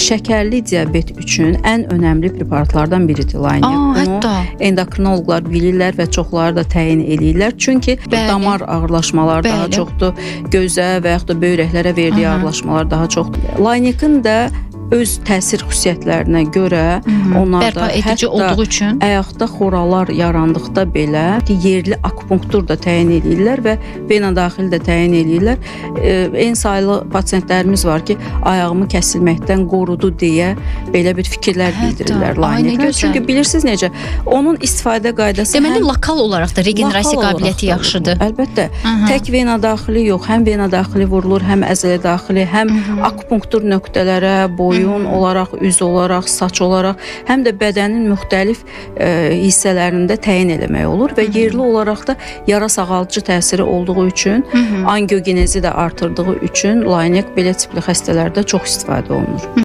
şəkərli diabet üçün ən önəmli preparatlardan biridir Laynek. Bunu hətta endokrinoloqlar bilirlər və çoxları da təyin eləyirlər. Çünki damar ağırlaşmaları daha çoxdur, gözə və yaxud da böyrəklərə verdiyi ağırlaşmalar daha çoxdur. Laynekin də öz təsir xüsusiyyətlərinə görə onlarda edici olduğu üçün ayaqda xoralar yarandıqda belə yerli akupunktur da təyin edirlər və venadaxil də təyin edirlər. En saylı pasientlərimiz var ki, ayağımı kəsilməkdən qorudu deyə belə bir fikirlər bildirirlər Laynek. Çünki bilirsiniz necə, onun istifadə qaydası deməli lokal olaraq da regenerasiya qabiliyyəti yaxşıdır. Əlbəttə, tək venadaxili yox, həm venadaxili vurulur, həm əzələ daxili, həm akupunktur nöqtələrə, boyun olaraq, üz olaraq, saç olaraq, həm də bədənin müxtəlif hissələrində təyin eləmək olur və yerli olaraq da yara sağaldıcı təsiri olduğu üçün, angiogenezi də artırdığı üçün Laynek belə tipli xəstələrdə çox istifadə olunur.